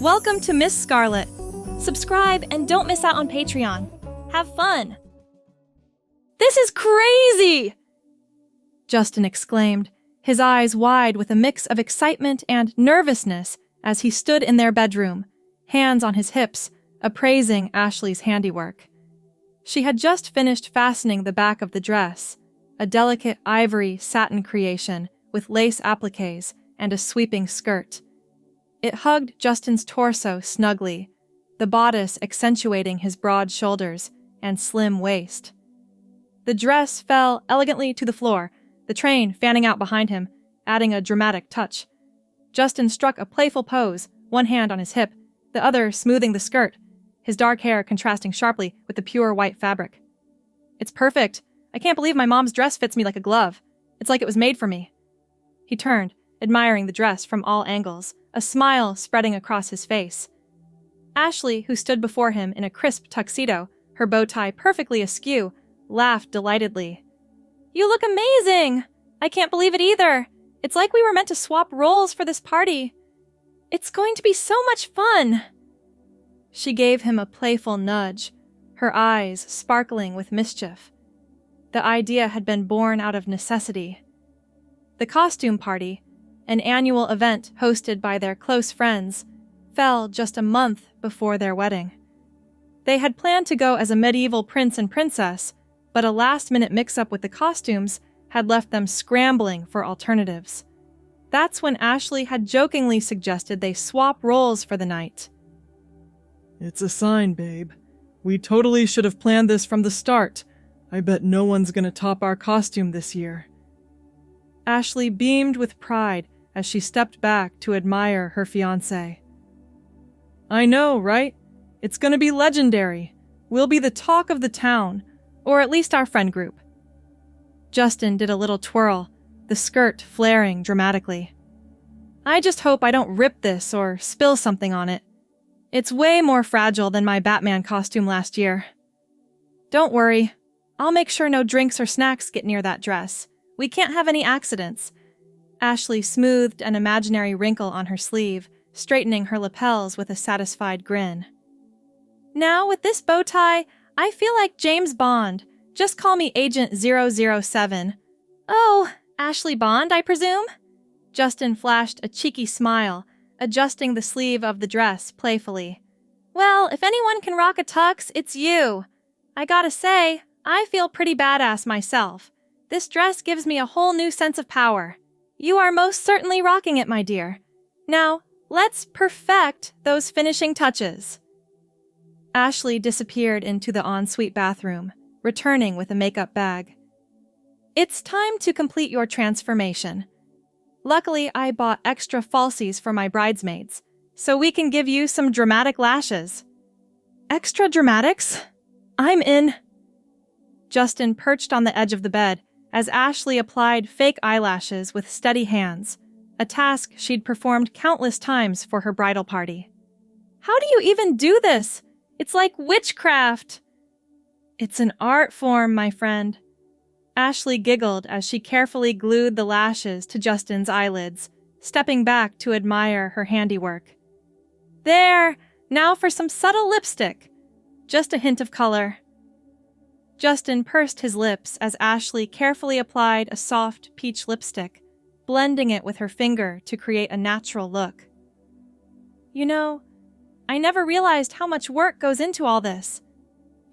Welcome to Miss Scarlett. Subscribe and don't miss out on Patreon. Have fun. This is crazy! Justin exclaimed, his eyes wide with a mix of excitement and nervousness as he stood in their bedroom, hands on his hips, appraising Ashley's handiwork. She had just finished fastening the back of the dress, a delicate ivory satin creation with lace appliques and a sweeping skirt. It hugged Justin's torso snugly, the bodice accentuating his broad shoulders and slim waist. The dress fell elegantly to the floor, the train fanning out behind him, adding a dramatic touch. Justin struck a playful pose, one hand on his hip, the other smoothing the skirt, his dark hair contrasting sharply with the pure white fabric. "It's perfect. I can't believe my mom's dress fits me like a glove. It's like it was made for me." He turned, admiring the dress from all angles, a smile spreading across his face. Ashley, who stood before him in a crisp tuxedo, her bow tie perfectly askew, laughed delightedly. "You look amazing! I can't believe it either. It's like we were meant to swap roles for this party. It's going to be so much fun." She gave him a playful nudge, her eyes sparkling with mischief. The idea had been born out of necessity. The costume party, an annual event hosted by their close friends, fell just a month before their wedding. They had planned to go as a medieval prince and princess, but a last-minute mix-up with the costumes had left them scrambling for alternatives. That's when Ashley had jokingly suggested they swap roles for the night. "It's a sign, babe. We totally should have planned this from the start. I bet no one's gonna top our costume this year." Ashley beamed with pride as she stepped back to admire her fiancé. "I know, right? It's gonna be legendary. We'll be the talk of the town, or at least our friend group." Justin did a little twirl, the skirt flaring dramatically. "I just hope I don't rip this or spill something on it. It's way more fragile than my Batman costume last year." "Don't worry. I'll make sure no drinks or snacks get near that dress. We can't have any accidents." Ashley smoothed an imaginary wrinkle on her sleeve, straightening her lapels with a satisfied grin. "Now, with this bow tie, I feel like James Bond. Just call me Agent 007. "Oh, Ashley Bond, I presume?" Justin flashed a cheeky smile, adjusting the sleeve of the dress playfully. "Well, if anyone can rock a tux, it's you. I gotta say, I feel pretty badass myself. This dress gives me a whole new sense of power. You are most certainly rocking it, my dear. Now, let's perfect those finishing touches." Ashley disappeared into the ensuite bathroom, returning with a makeup bag. "It's time to complete your transformation. Luckily, I bought extra falsies for my bridesmaids, so we can give you some dramatic lashes." "Extra dramatics? I'm in." Justin perched on the edge of the bed as Ashley applied fake eyelashes with steady hands, a task she'd performed countless times for her bridal party. "How do you even do this? It's like witchcraft." "It's an art form, my friend." Ashley giggled as she carefully glued the lashes to Justin's eyelids, stepping back to admire her handiwork. "There! Now for some subtle lipstick. Just a hint of color." Justin pursed his lips as Ashley carefully applied a soft peach lipstick, blending it with her finger to create a natural look. "You know, I never realized how much work goes into all this.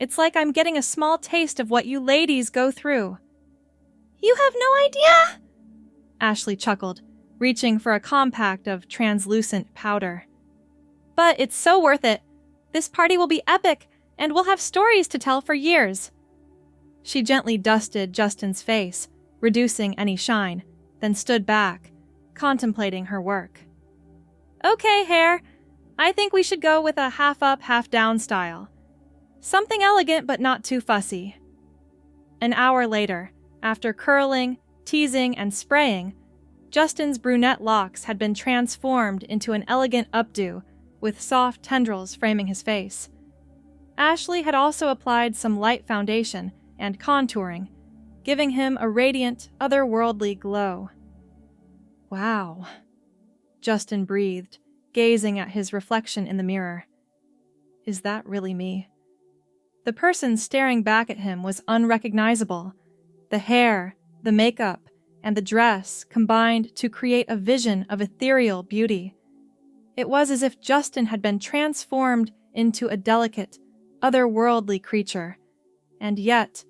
It's like I'm getting a small taste of what you ladies go through." "You have no idea?" Ashley chuckled, reaching for a compact of translucent powder. "But it's so worth it. This party will be epic, and we'll have stories to tell for years." She gently dusted Justin's face, reducing any shine, then stood back, contemplating her work. "Okay, hair. I think we should go with a half-up, half-down style. Something elegant but not too fussy." An hour later, after curling, teasing, and spraying, Justin's brunette locks had been transformed into an elegant updo with soft tendrils framing his face. Ashley had also applied some light foundation and contouring, giving him a radiant, otherworldly glow. "Wow," Justin breathed, gazing at his reflection in the mirror. Is that really me? The person staring back at him was unrecognizable. The hair, the makeup, and the dress combined to create a vision of ethereal beauty. It was as if Justin had been transformed into a delicate, otherworldly creature, and yet,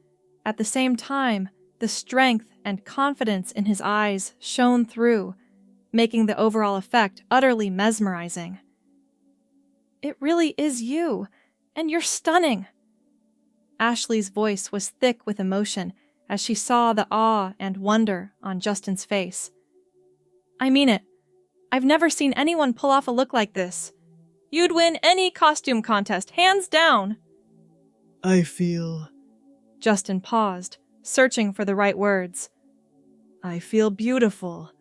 at the same time, the strength and confidence in his eyes shone through, making the overall effect utterly mesmerizing. It really is you, and you're stunning. Ashley's voice was thick with emotion as she saw the awe and wonder on Justin's face. I mean it. I've never seen anyone pull off a look like this. You'd win any costume contest, hands down. I feel... Justin paused, searching for the right words. I feel beautiful.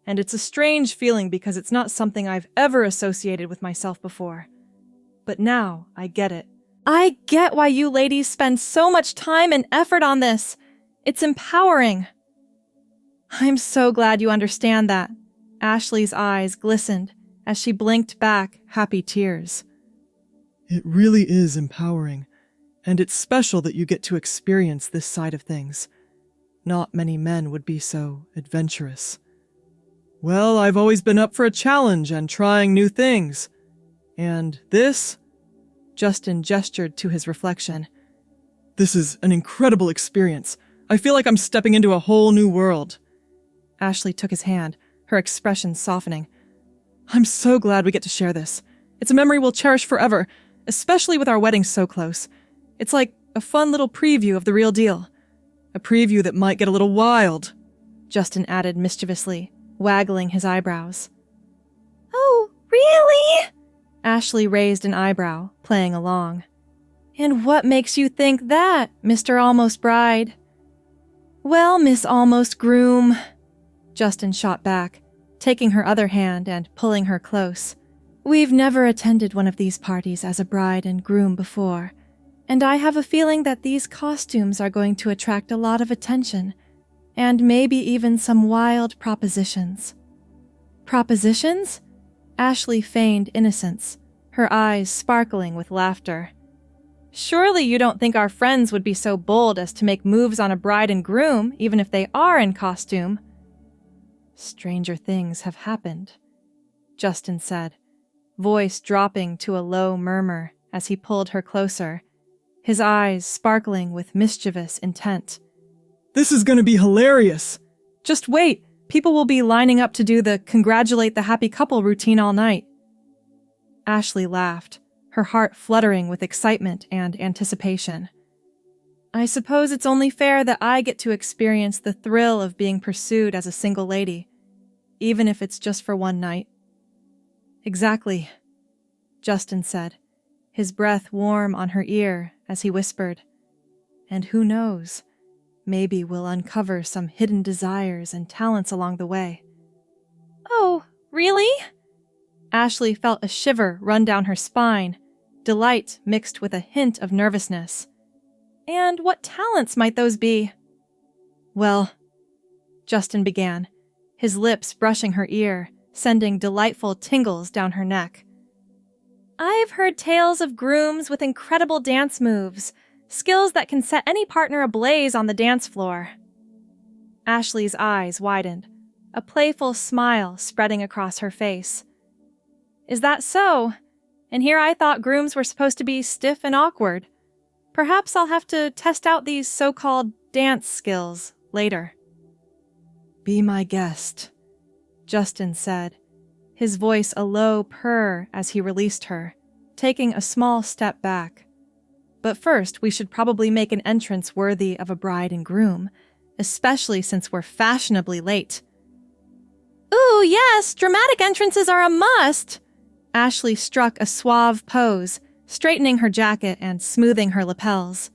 And it's a strange feeling because it's not something I've ever associated with myself before. But now I get it. I get why you ladies spend so much time and effort on this. It's empowering. I'm so glad you understand that. Ashley's eyes glistened as she blinked back happy tears. It really is empowering, and it's special that you get to experience this side of things. Not many men would be so adventurous. Well, I've always been up for a challenge and trying new things. And this? Justin gestured to his reflection. This is an incredible experience. I feel like I'm stepping into a whole new world. Ashley took his hand, her expression softening. I'm so glad we get to share this. It's a memory we'll cherish forever, especially with our wedding so close. It's like a fun little preview of the real deal. A preview that might get a little wild, Justin added mischievously, waggling his eyebrows. Oh, really? Ashley raised an eyebrow, playing along. And what makes you think that, Mr. Almost Bride? Well, Miss Almost Groom, Justin shot back, taking her other hand and pulling her close. We've never attended one of these parties as a bride and groom before, and I have a feeling that these costumes are going to attract a lot of attention, and maybe even some wild propositions. Propositions? Ashley feigned innocence, her eyes sparkling with laughter. Surely you don't think our friends would be so bold as to make moves on a bride and groom, even if they are in costume? Stranger things have happened, Justin said, voice dropping to a low murmur as he pulled her closer, his eyes sparkling with mischievous intent. This is going to be hilarious. Just wait. People will be lining up to do the congratulate the happy couple routine all night. Ashley laughed, her heart fluttering with excitement and anticipation. I suppose it's only fair that I get to experience the thrill of being pursued as a single lady, even if it's just for one night. Exactly, Justin said, his breath warm on her ear as he whispered. And who knows, maybe we'll uncover some hidden desires and talents along the way. Oh, really? Ashley felt a shiver run down her spine, delight mixed with a hint of nervousness. And what talents might those be? Well, Justin began, his lips brushing her ear, sending delightful tingles down her neck. I've heard tales of grooms with incredible dance moves, skills that can set any partner ablaze on the dance floor. Ashley's eyes widened, a playful smile spreading across her face. Is that so? And here I thought grooms were supposed to be stiff and awkward. Perhaps I'll have to test out these so-called dance skills later. Be my guest, Justin said, his voice a low purr as he released her, taking a small step back. But first, we should probably make an entrance worthy of a bride and groom, especially since we're fashionably late. Ooh, yes, dramatic entrances are a must! Ashley struck a suave pose, straightening her jacket and smoothing her lapels.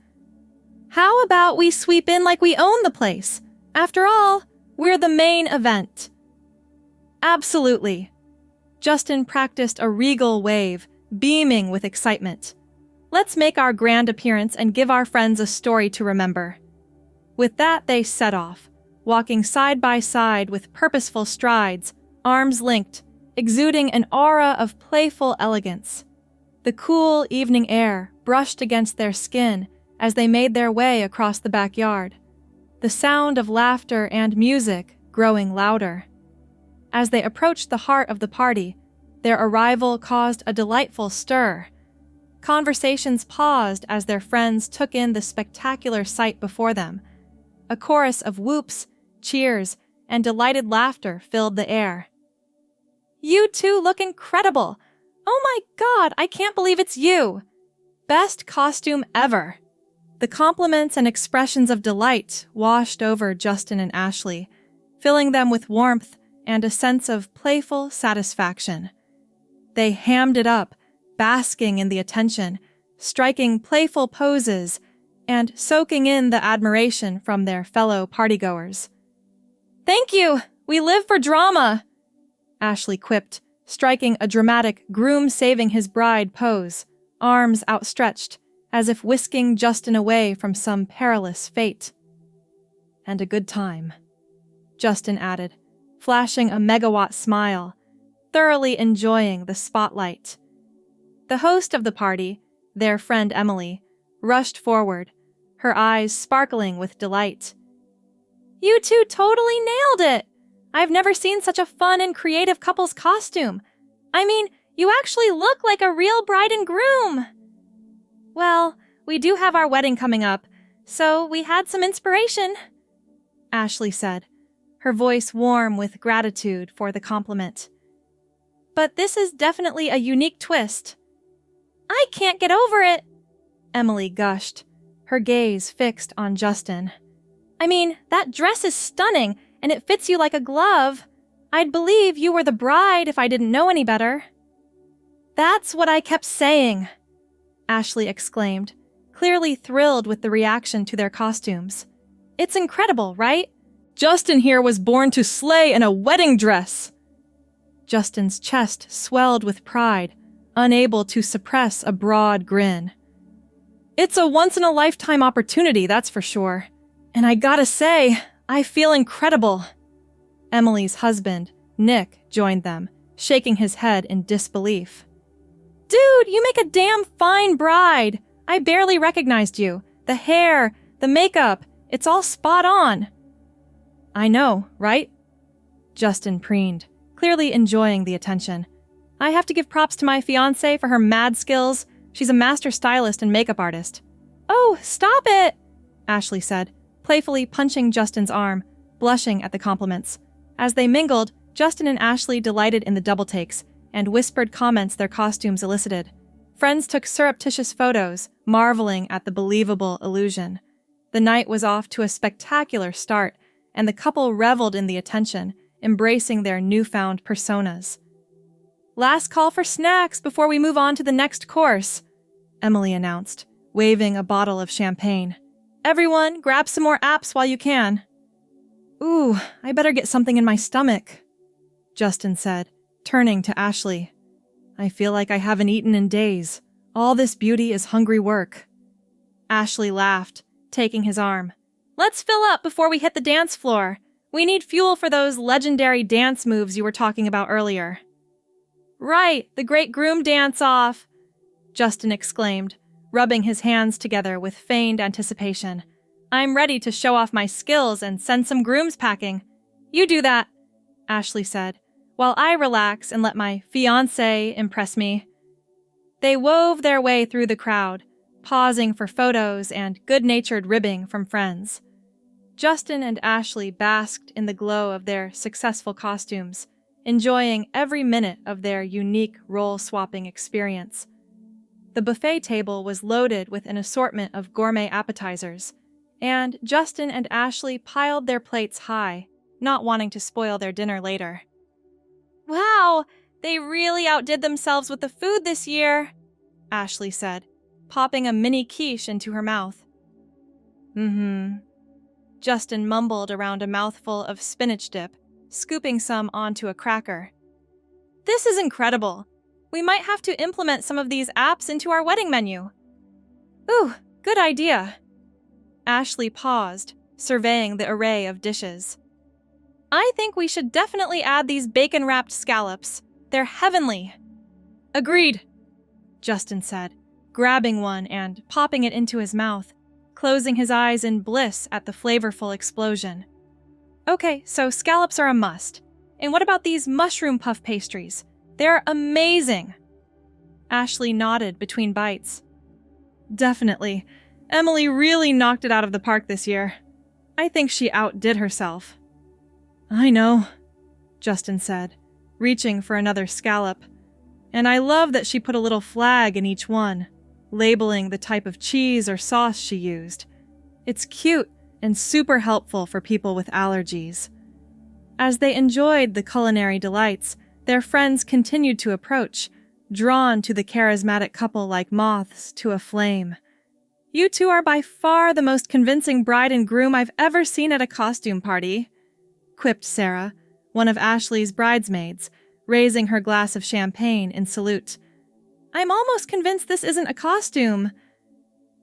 How about we sweep in like we own the place? After all, we're the main event. Absolutely. Justin practiced a regal wave, beaming with excitement. Let's make our grand appearance and give our friends a story to remember. With that, they set off, walking side by side with purposeful strides, arms linked, exuding an aura of playful elegance. The cool evening air brushed against their skin as they made their way across the backyard, the sound of laughter and music growing louder. As they approached the heart of the party, their arrival caused a delightful stir. Conversations paused as their friends took in the spectacular sight before them. A chorus of whoops, cheers, and delighted laughter filled the air. "You two look incredible! Oh my God, I can't believe it's you! Best costume ever!" The compliments and expressions of delight washed over Justin and Ashley, filling them with warmth and a sense of playful satisfaction. They hammed it up, basking in the attention, striking playful poses, and soaking in the admiration from their fellow partygoers. "Thank you! We live for drama!" Ashley quipped, striking a dramatic groom-saving-his-bride pose, arms outstretched, as if whisking Justin away from some perilous fate. "And a good time," Justin added, flashing a megawatt smile, thoroughly enjoying the spotlight. The host of the party, their friend Emily, rushed forward, her eyes sparkling with delight. "You two totally nailed it! I've never seen such a fun and creative couple's costume. I mean, you actually look like a real bride and groom." "Well, we do have our wedding coming up, so we had some inspiration," Ashley said, her voice warm with gratitude for the compliment. "But this is definitely a unique twist." "I can't get over it," Emily gushed, her gaze fixed on Justin. "I mean, that dress is stunning, and it fits you like a glove. I'd believe you were the bride if I didn't know any better." "That's what I kept saying," Ashley exclaimed, clearly thrilled with the reaction to their costumes. "It's incredible, right? Justin here was born to slay in a wedding dress." Justin's chest swelled with pride, unable to suppress a broad grin. "It's a once-in-a-lifetime opportunity, that's for sure. And I gotta say, I feel incredible." Emily's husband, Nick, joined them, shaking his head in disbelief. "Dude, you make a damn fine bride! I barely recognized you. The hair, the makeup, it's all spot on." "I know, right?" Justin preened, clearly enjoying the attention. "I have to give props to my fiancée for her mad skills. She's a master stylist and makeup artist." "Oh, stop it!" Ashley said, playfully punching Justin's arm, blushing at the compliments. As they mingled, Justin and Ashley delighted in the double takes and whispered comments their costumes elicited. Friends took surreptitious photos, marveling at the believable illusion. The night was off to a spectacular start, and the couple reveled in the attention, embracing their newfound personas. "Last call for snacks before we move on to the next course," Emily announced, waving a bottle of champagne. "Everyone, grab some more apps while you can." "Ooh, I better get something in my stomach," Justin said, turning to Ashley. "I feel like I haven't eaten in days. All this beauty is hungry work." Ashley laughed, taking his arm. "Let's fill up before we hit the dance floor. We need fuel for those legendary dance moves you were talking about earlier." "Right, the great groom dance-off," Justin exclaimed, rubbing his hands together with feigned anticipation. "I'm ready to show off my skills and send some grooms packing." "You do that," Ashley said, "while I relax and let my fiancé impress me." They wove their way through the crowd, pausing for photos and good-natured ribbing from friends. Justin and Ashley basked in the glow of their successful costumes, enjoying every minute of their unique role-swapping experience. The buffet table was loaded with an assortment of gourmet appetizers, and Justin and Ashley piled their plates high, not wanting to spoil their dinner later. "Wow, they really outdid themselves with the food this year," Ashley said, popping a mini quiche into her mouth. Justin mumbled around a mouthful of spinach dip, scooping some onto a cracker. "This is incredible. We might have to implement some of these apps into our wedding menu." "Ooh, good idea." Ashley paused, surveying the array of dishes. "I think we should definitely add these bacon-wrapped scallops. They're heavenly. Agreed, Justin said, grabbing one and popping it into his mouth, closing his eyes in bliss at the flavorful explosion. Okay, so scallops are a must. And what about these mushroom puff pastries? They're amazing. Ashley nodded between bites. Definitely. Emily really knocked it out of the park this year. I think she outdid herself. I know, Justin said, reaching for another scallop. And I love that she put a little flag in each one, labeling the type of cheese or sauce she used. It's cute and super helpful for people with allergies. As they enjoyed the culinary delights, their friends continued to approach, drawn to the charismatic couple like moths to a flame. You two are by far the most convincing bride and groom I've ever seen at a costume party, quipped Sarah, one of Ashley's bridesmaids, raising her glass of champagne in salute. I'm almost convinced this isn't a costume.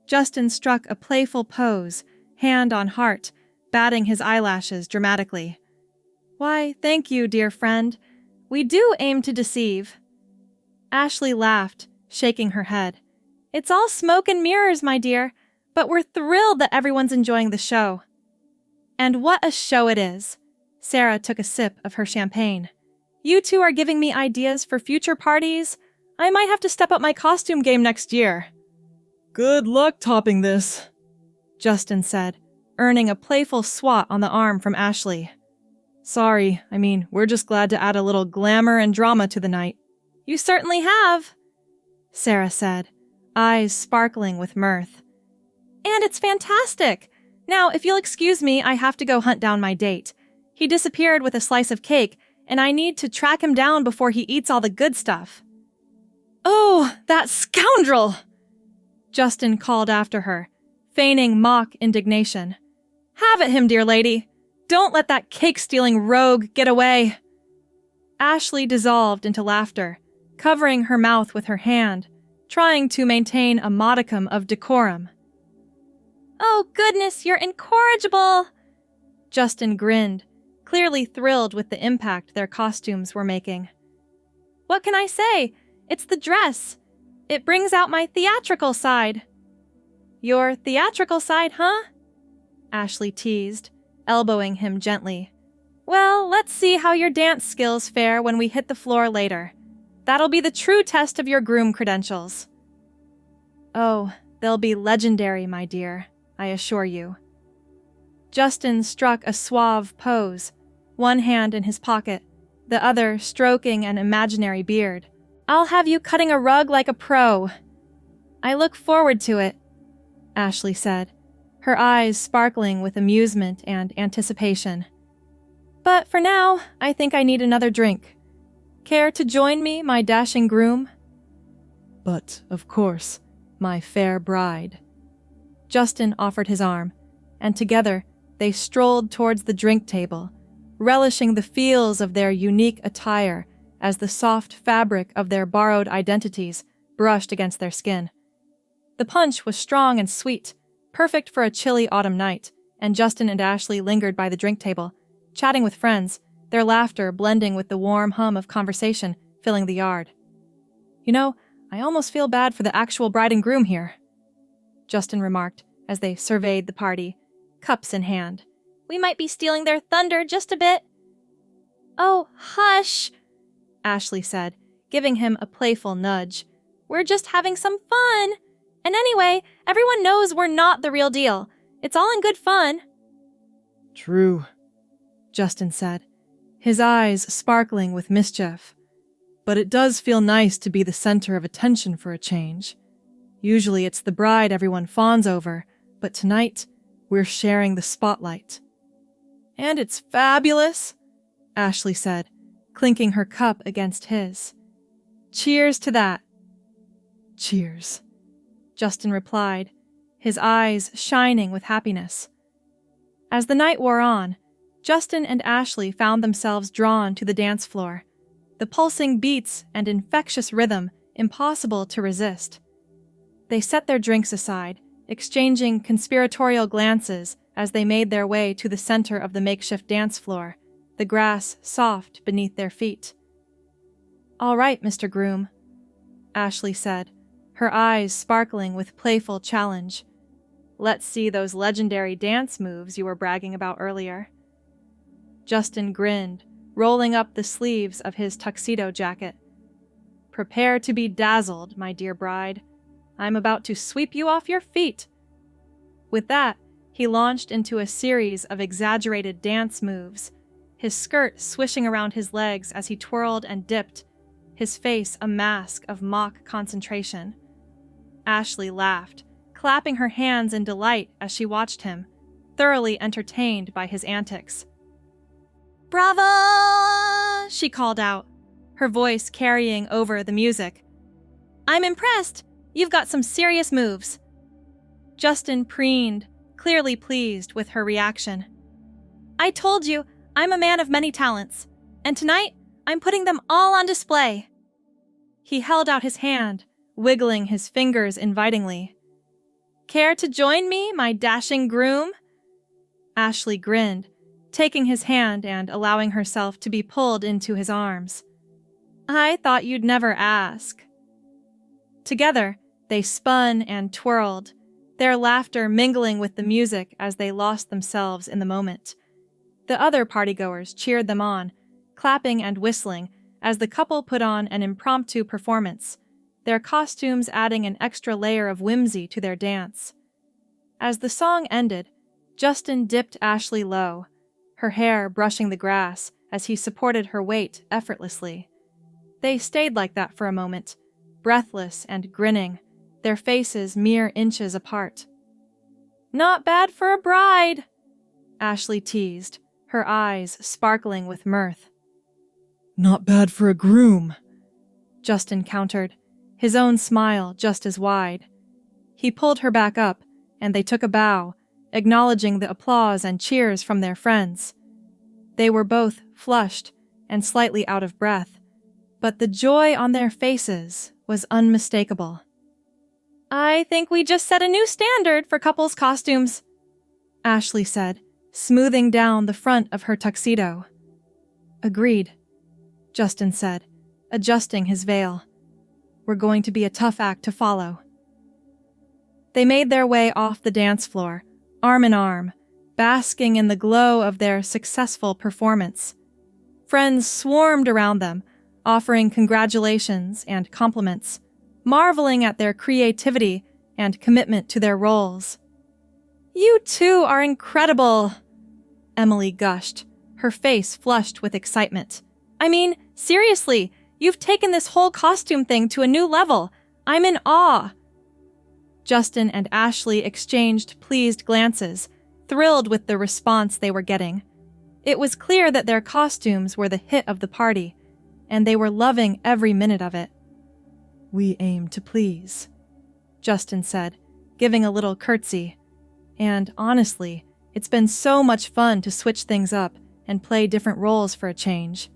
Justin struck a playful pose, hand on heart, batting his eyelashes dramatically. Why, thank you, dear friend. We do aim to deceive. Ashley laughed, shaking her head. It's all smoke and mirrors, my dear, but we're thrilled that everyone's enjoying the show. And what a show it is. Sarah took a sip of her champagne. You two are giving me ideas for future parties. I might have to step up my costume game next year. Good luck topping this, Justin said, earning a playful swat on the arm from Ashley. Sorry, we're just glad to add a little glamour and drama to the night. You certainly have, Sarah said, eyes sparkling with mirth. And it's fantastic. Now, if you'll excuse me, I have to go hunt down my date. He disappeared with a slice of cake, and I need to track him down before he eats all the good stuff. Oh, that scoundrel! Justin called after her, feigning mock indignation. Have at him, dear lady. Don't let that cake-stealing rogue get away. Ashley dissolved into laughter, covering her mouth with her hand, trying to maintain a modicum of decorum. Oh, goodness, you're incorrigible! Justin grinned, clearly thrilled with the impact their costumes were making. What can I say? It's the dress. It brings out my theatrical side. Your theatrical side, huh? Ashley teased, elbowing him gently. Well, let's see how your dance skills fare when we hit the floor later. That'll be the true test of your groom credentials. Oh, they'll be legendary, my dear, I assure you. Justin struck a suave pose, one hand in his pocket, the other stroking an imaginary beard. I'll have you cutting a rug like a pro. I look forward to it, Ashley said, her eyes sparkling with amusement and anticipation. But for now, I think I need another drink. Care to join me, my dashing groom? But, of course, my fair bride. Justin offered his arm, and together they strolled towards the drink table, relishing the feels of their unique attire as the soft fabric of their borrowed identities brushed against their skin. The punch was strong and sweet, perfect for a chilly autumn night, and Justin and Ashley lingered by the drink table, chatting with friends, their laughter blending with the warm hum of conversation filling the yard. You know, I almost feel bad for the actual bride and groom here, Justin remarked as they surveyed the party, cups in hand. We might be stealing their thunder just a bit. Oh, hush, Ashley said, giving him a playful nudge. We're just having some fun. And anyway, everyone knows we're not the real deal. It's all in good fun. True, Justin said, his eyes sparkling with mischief. But it does feel nice to be the center of attention for a change. Usually it's the bride everyone fawns over, but tonight we're sharing the spotlight. And it's fabulous, Ashley said, clinking her cup against his. Cheers to that. Cheers, Justin replied, his eyes shining with happiness. As the night wore on, Justin and Ashley found themselves drawn to the dance floor, the pulsing beats and infectious rhythm impossible to resist. They set their drinks aside, exchanging conspiratorial glances as they made their way to the center of the makeshift dance floor, the grass soft beneath their feet. All right, Mr. Groom, Ashley said, her eyes sparkling with playful challenge. Let's see those legendary dance moves you were bragging about earlier. Justin grinned, rolling up the sleeves of his tuxedo jacket. Prepare to be dazzled, my dear bride. I'm about to sweep you off your feet. With that, he launched into a series of exaggerated dance moves, his skirt swishing around his legs as he twirled and dipped, his face a mask of mock concentration. Ashley laughed, clapping her hands in delight as she watched him, thoroughly entertained by his antics. "Bravo!" she called out, her voice carrying over the music. "I'm impressed. You've got some serious moves." Justin preened, clearly pleased with her reaction. "I told you, I'm a man of many talents, and tonight I'm putting them all on display." He held out his hand, wiggling his fingers invitingly. "Care to join me, my dashing groom?" Ashley grinned, taking his hand and allowing herself to be pulled into his arms. "I thought you'd never ask." Together, they spun and twirled, their laughter mingling with the music as they lost themselves in the moment. The other partygoers cheered them on, clapping and whistling as the couple put on an impromptu performance, their costumes adding an extra layer of whimsy to their dance. As the song ended, Justin dipped Ashley low, her hair brushing the grass as he supported her weight effortlessly. They stayed like that for a moment, breathless and grinning, their faces mere inches apart. "Not bad for a bride," Ashley teased, her eyes sparkling with mirth. "Not bad for a groom," Justin countered, his own smile just as wide. He pulled her back up, and they took a bow, acknowledging the applause and cheers from their friends. They were both flushed and slightly out of breath, but the joy on their faces was unmistakable. "I think we just set a new standard for couples' costumes," Ashley said, smoothing down the front of her tuxedo. "Agreed," Justin said, adjusting his veil. "We're going to be a tough act to follow." They made their way off the dance floor, arm in arm, basking in the glow of their successful performance. Friends swarmed around them, offering congratulations and compliments, marveling at their creativity and commitment to their roles. "You two are incredible," Emily gushed, her face flushed with excitement. "I mean, seriously, you've taken this whole costume thing to a new level. I'm in awe." Justin and Ashley exchanged pleased glances, thrilled with the response they were getting. It was clear that their costumes were the hit of the party, and they were loving every minute of it. "We aim to please," Justin said, giving a little curtsy. "And honestly, it's been so much fun to switch things up and play different roles for a change."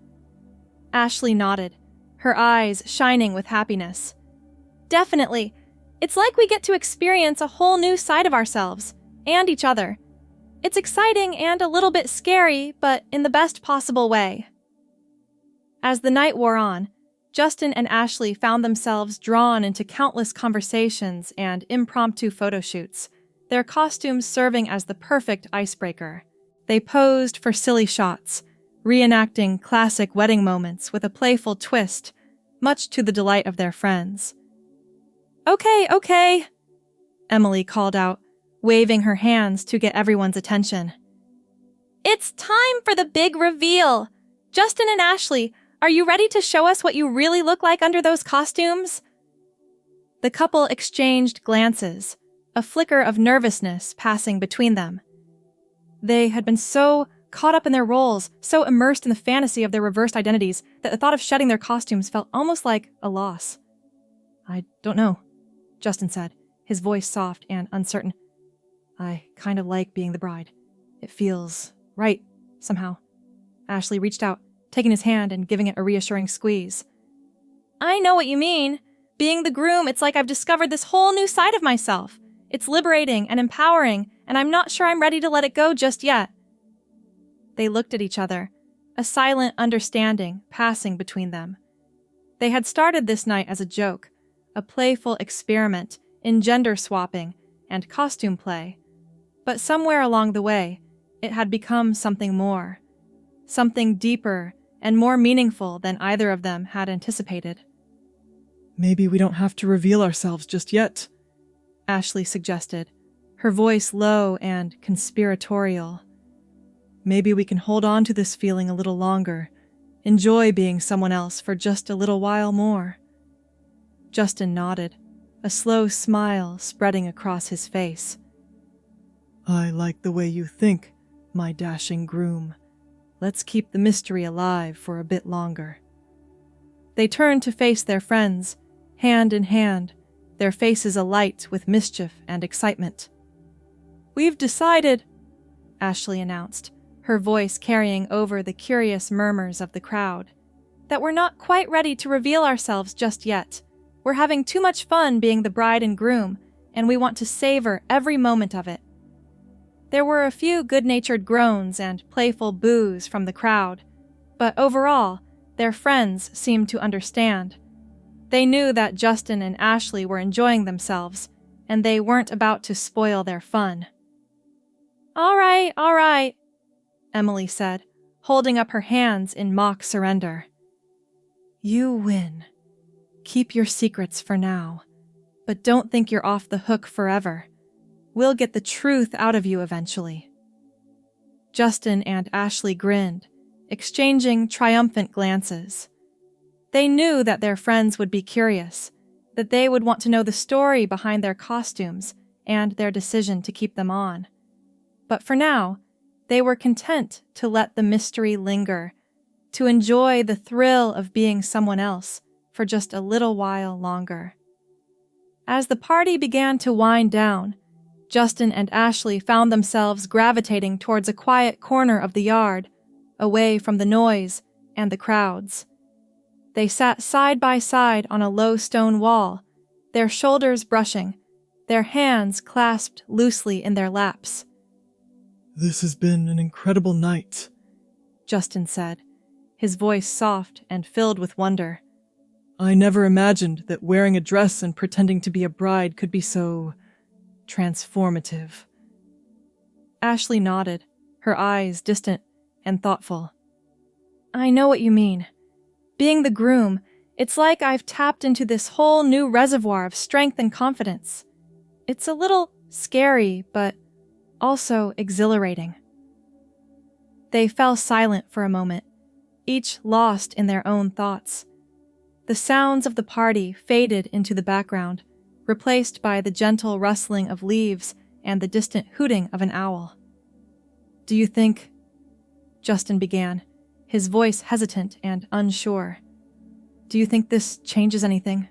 Ashley nodded, her eyes shining with happiness. "Definitely. It's like we get to experience a whole new side of ourselves, and each other. It's exciting and a little bit scary, but in the best possible way." As the night wore on, Justin and Ashley found themselves drawn into countless conversations and impromptu photo shoots, their costumes serving as the perfect icebreaker. They posed for silly shots, reenacting classic wedding moments with a playful twist, much to the delight of their friends. Okay, Emily called out, waving her hands to get everyone's attention. "It's time for the big reveal! Justin and Ashley, are you ready to show us what you really look like under those costumes?" The couple exchanged glances, a flicker of nervousness passing between them. They had been so caught up in their roles, so immersed in the fantasy of their reversed identities, that the thought of shedding their costumes felt almost like a loss. "I don't know," Justin said, his voice soft and uncertain. "I kind of like being the bride. It feels right, somehow." Ashley reached out, taking his hand and giving it a reassuring squeeze. "I know what you mean. Being the groom, it's like I've discovered this whole new side of myself. It's liberating and empowering, and I'm not sure I'm ready to let it go just yet." They looked at each other, a silent understanding passing between them. They had started this night as a joke, a playful experiment in gender swapping and costume play. But somewhere along the way, it had become something more, something deeper and more meaningful than either of them had anticipated. Maybe we don't have to reveal ourselves just yet, Ashley suggested, her voice low and conspiratorial. Maybe we can hold on to this feeling a little longer, enjoy being someone else for just a little while more. Justin nodded, a slow smile spreading across his face. I like the way you think, my dashing groom. Let's keep the mystery alive for a bit longer. They turned to face their friends, hand in hand, their faces alight with mischief and excitement. "We've decided," Ashley announced, her voice carrying over the curious murmurs of the crowd, "that we're not quite ready to reveal ourselves just yet. We're having too much fun being the bride and groom, and we want to savor every moment of it." There were a few good-natured groans and playful boos from the crowd, but overall, their friends seemed to understand. They knew that Justin and Ashley were enjoying themselves, and they weren't about to spoil their fun. All right, Emily said, holding up her hands in mock surrender. "You win. Keep your secrets for now, but don't think you're off the hook forever. We'll get the truth out of you eventually." Justin and Ashley grinned, exchanging triumphant glances. They knew that their friends would be curious, that they would want to know the story behind their costumes and their decision to keep them on. But for now, they were content to let the mystery linger, to enjoy the thrill of being someone else for just a little while longer. As the party began to wind down, Justin and Ashley found themselves gravitating towards a quiet corner of the yard, away from the noise and the crowds. They sat side by side on a low stone wall, their shoulders brushing, their hands clasped loosely in their laps. "This has been an incredible night," Justin said, his voice soft and filled with wonder. "I never imagined that wearing a dress and pretending to be a bride could be so transformative." Ashley nodded, her eyes distant and thoughtful. "I know what you mean. Being the groom, it's like I've tapped into this whole new reservoir of strength and confidence. It's a little scary, but also exhilarating." They fell silent for a moment, each lost in their own thoughts. The sounds of the party faded into the background, replaced by the gentle rustling of leaves and the distant hooting of an owl. "Do you think," Justin began, his voice hesitant and unsure, "do you think this changes anything?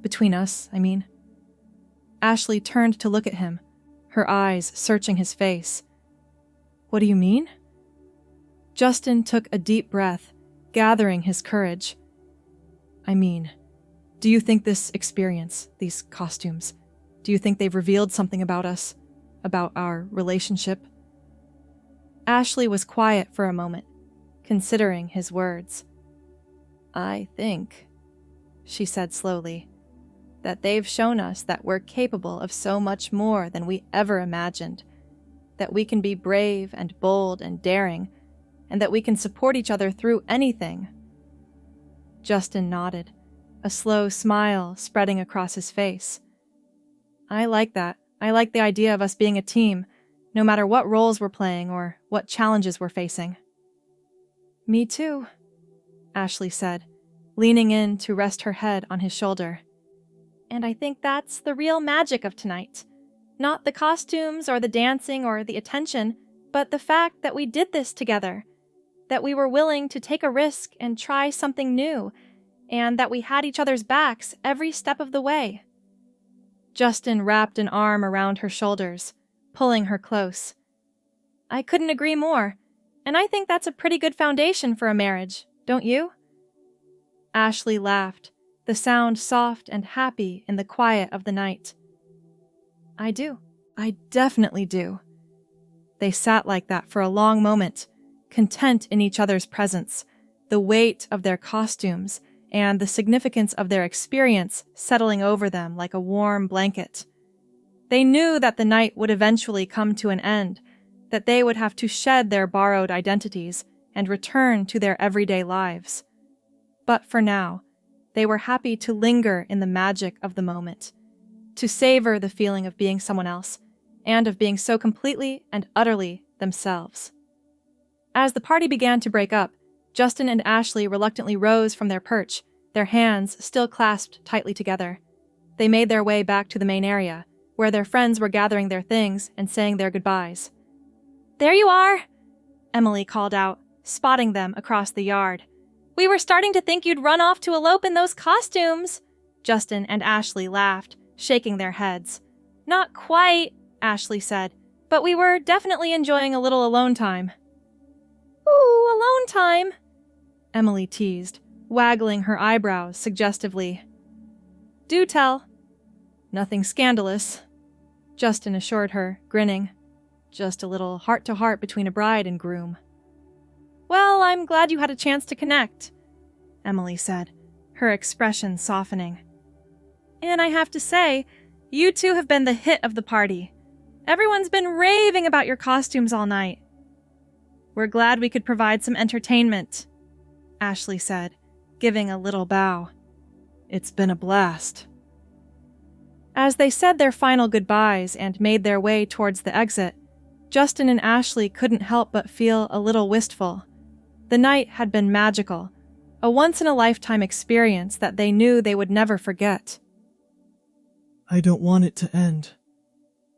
Between us, I mean." Ashley turned to look at him, her eyes searching his face. "What do you mean?" Justin took a deep breath, gathering his courage. "I mean, do you think this experience, these costumes, do you think they've revealed something about us, about our relationship?" Ashley was quiet for a moment, considering his words. "I think," she said slowly, "that they've shown us that we're capable of so much more than we ever imagined, that we can be brave and bold and daring, and that we can support each other through anything." Justin nodded, a slow smile spreading across his face. "I like that. I like the idea of us being a team, no matter what roles we're playing or what challenges we're facing." "Me too," Ashley said, leaning in to rest her head on his shoulder. "And I think that's the real magic of tonight. Not the costumes or the dancing or the attention, but the fact that we did this together, that we were willing to take a risk and try something new, and that we had each other's backs every step of the way." Justin wrapped an arm around her shoulders, pulling her close. "I couldn't agree more, and I think that's a pretty good foundation for a marriage, don't you?" Ashley laughed, the sound soft and happy in the quiet of the night. "I do. I definitely do." They sat like that for a long moment, content in each other's presence, the weight of their costumes, and the significance of their experience settling over them like a warm blanket. They knew that the night would eventually come to an end, that they would have to shed their borrowed identities and return to their everyday lives. But for now, they were happy to linger in the magic of the moment, to savor the feeling of being someone else, and of being so completely and utterly themselves. As the party began to break up, Justin and Ashley reluctantly rose from their perch, their hands still clasped tightly together. They made their way back to the main area, where their friends were gathering their things and saying their goodbyes. "There you are," Emily called out, spotting them across the yard. "We were starting to think you'd run off to elope in those costumes." Justin and Ashley laughed, shaking their heads. "Not quite," Ashley said, "but we were definitely enjoying a little alone time." "Ooh, alone time," Emily teased, waggling her eyebrows suggestively. "Do tell." "Nothing scandalous," Justin assured her, grinning. "Just a little heart-to-heart between a bride and groom." "Well, I'm glad you had a chance to connect," Emily said, her expression softening. "And I have to say, you two have been the hit of the party. Everyone's been raving about your costumes all night." "We're glad we could provide some entertainment," Ashley said, giving a little bow. "It's been a blast." As they said their final goodbyes and made their way towards the exit, Justin and Ashley couldn't help but feel a little wistful. The night had been magical, a once-in-a-lifetime experience that they knew they would never forget. "I don't want it to end,"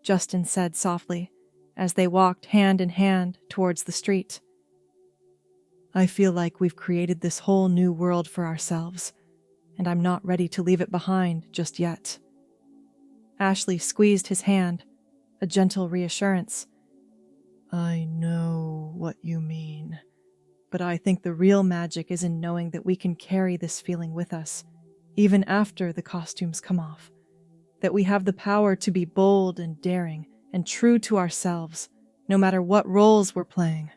Justin said softly, as they walked hand in hand towards the street. "I feel like we've created this whole new world for ourselves, and I'm not ready to leave it behind just yet." Ashley squeezed his hand, a gentle reassurance. "I know what you mean, but I think the real magic is in knowing that we can carry this feeling with us, even after the costumes come off, that we have the power to be bold and daring and true to ourselves, no matter what roles we're playing."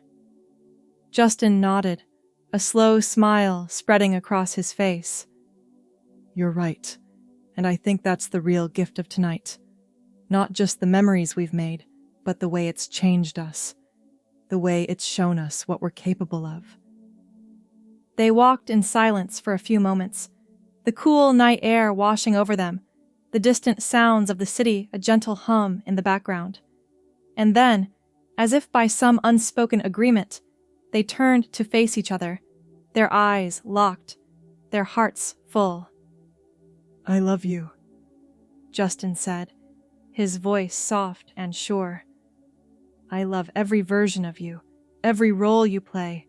Justin nodded, a slow smile spreading across his face. "You're right, and I think that's the real gift of tonight. Not just the memories we've made, but the way it's changed us, the way it's shown us what we're capable of." They walked in silence for a few moments, the cool night air washing over them, the distant sounds of the city a gentle hum in the background. And then, as if by some unspoken agreement, they turned to face each other, their eyes locked, their hearts full. "I love you," Justin said, his voice soft and sure. "I love every version of you, every role you play,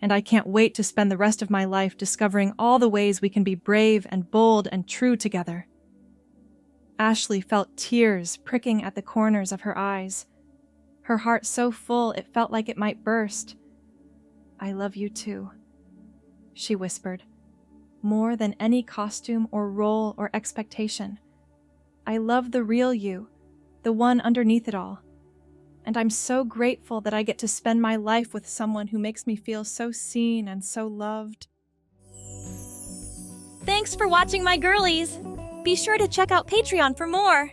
and I can't wait to spend the rest of my life discovering all the ways we can be brave and bold and true together." Ashley felt tears pricking at the corners of her eyes, her heart so full it felt like it might burst. "I love you too," she whispered, "more than any costume or role or expectation. I love the real you, the one underneath it all. And I'm so grateful that I get to spend my life with someone who makes me feel so seen and so loved." Thanks for watching, my girlies! Be sure to check out Patreon for more!